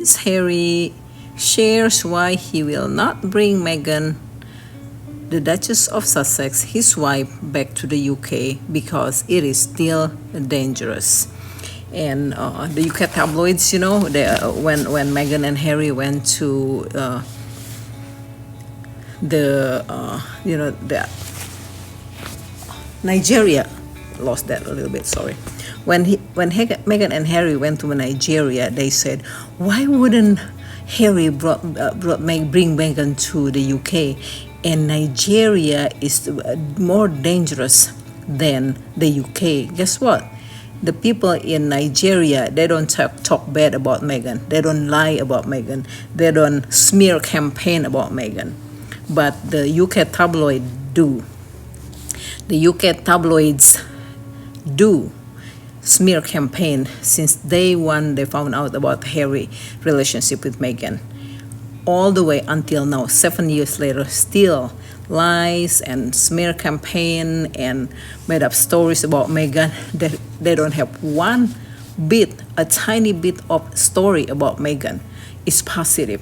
Prince Harry shares why he will not bring Meghan, the Duchess of Sussex, his wife, back to the UK because it is still dangerous. And the UK tabloids, when Meghan and Harry went to the Nigeria, lost that a little bit, sorry. When Meghan and Harry went to Nigeria, they said, why wouldn't Harry bring Meghan to the UK? And Nigeria is more dangerous than the UK. Guess what? The people in Nigeria, they don't talk bad about Meghan. They don't lie about Meghan. They don't smear campaign about Meghan. But the UK tabloid do. The UK tabloids do smear campaign since day one they found out about Harry's relationship with Meghan. All the way until now, 7 years later, still lies and smear campaign and made up stories about Meghan. They don't have one bit, a tiny bit of story about Meghan. It's positive.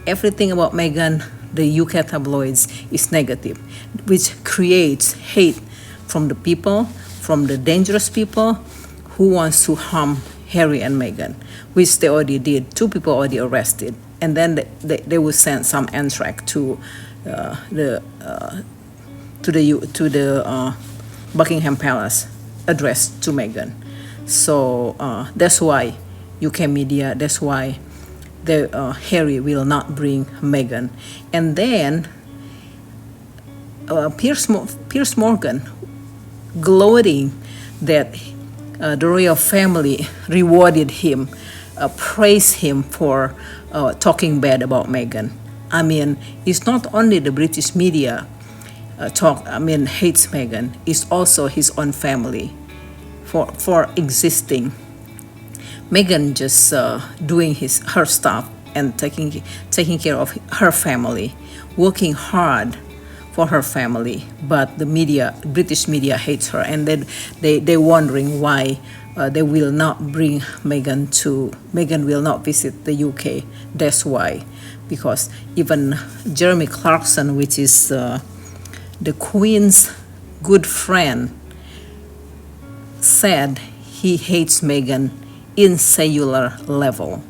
Everything about Meghan, the UK tabloids, is negative, which creates hate from the people, from the dangerous people who wants to harm Harry and Meghan, which they already did. 2 people already arrested. And then they will send some anthrax to the Buckingham Palace, addressed to Meghan. So that's why UK media. That's why Harry will not bring Meghan. And then Piers Morgan gloating that the royal family rewarded him, praised him for talking bad about Meghan. I mean, it's not only the British media hates Meghan. It's also his own family for existing. Meghan just doing her stuff and taking care of her family, working hard for her family. But the media, British media, hates her, and they're wondering why they will not bring Meghan to. Meghan will not visit the UK. That's why, because even Jeremy Clarkson, which is the Queen's good friend, said he hates Meghan in cellular level.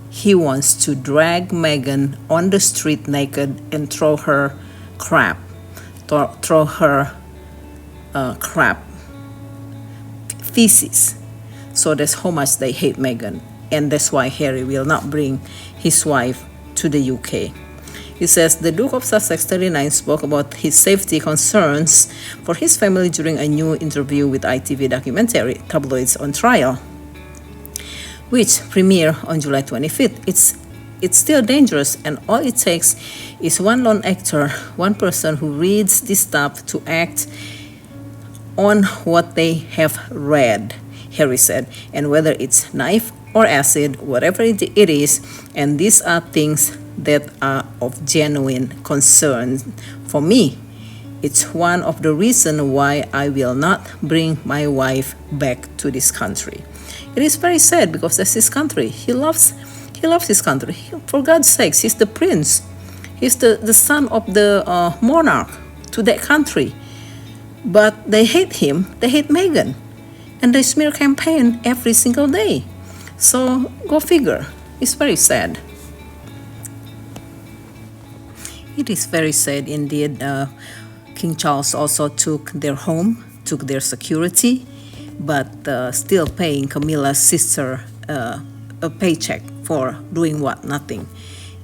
He wants to drag Meghan on the street naked and throw her crap, feces. So that's how much they hate Meghan, and that's why Harry will not bring his wife to the UK. He says the Duke of Sussex, 39, spoke about his safety concerns for his family during a new interview with ITV documentary Tabloids on Trial, which premiered on July 25th. It's still dangerous, and all it takes is one lone actor, one person who reads this stuff to act on what they have read, Harry said, and whether it's knife or acid, whatever it is, and these are things that are of genuine concern for me. It's one of the reasons why I will not bring my wife back to this country. It is very sad because that's his country. He loves his country. For God's sakes, he's the prince. He's the son of the monarch to that country. But they hate him. They hate Meghan. And they smear campaign every single day. So go figure. It's very sad. It is very sad indeed. King Charles also took their home, took their security, but still paying Camilla's sister a paycheck for doing what? Nothing.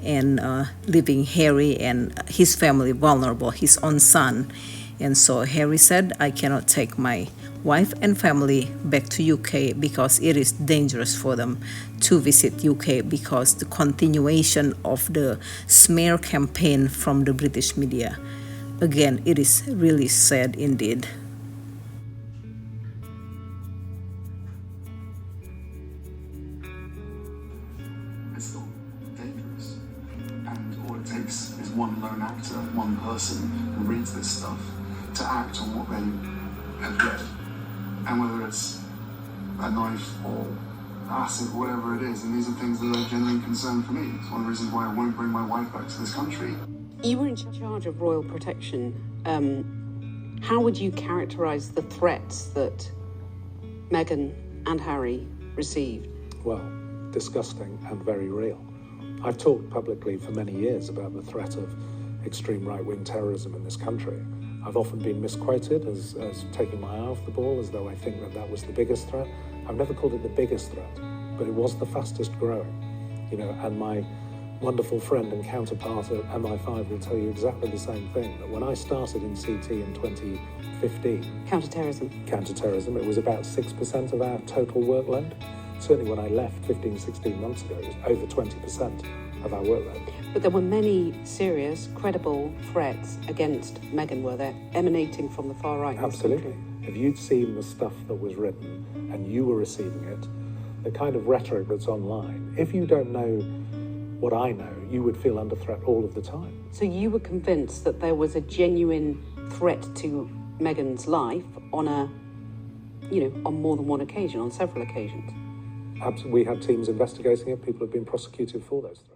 And leaving Harry and his family vulnerable, his own son. And so Harry said, I cannot take my wife and family back to UK because it is dangerous for them to visit UK because the continuation of the smear campaign from the British media. Again, it is really sad indeed. It's still dangerous. And all it takes is one lone actor, one person who reads this stuff to act on what they have read. And whether it's a knife or acid, whatever it is, and these are things that are genuine concern for me. It's one of the reasons why I won't bring my wife back to this country. You were in charge of royal protection. How would you characterise the threats that Meghan and Harry received? Well, disgusting and very real. I've talked publicly for many years about the threat of extreme right-wing terrorism in this country. I've often been misquoted as taking my eye off the ball, as though I think that was the biggest threat. I've never called it the biggest threat, but it was the fastest growing. And my wonderful friend and counterpart at MI5 will tell you exactly the same thing, that when I started in CT in 2015... Counterterrorism, it was about 6% of our total workload. Certainly when I left 15, 16 months ago, it was over 20% of our workload. But there were many serious, credible threats against Meghan, were there, emanating from the far right? Absolutely. If you'd seen the stuff that was written and you were receiving it, the kind of rhetoric that's online, if you don't know what I know, you would feel under threat all of the time. So you were convinced that there was a genuine threat to Meghan's life on on more than one occasion, on several occasions? We had teams investigating it. People have been prosecuted for those threats.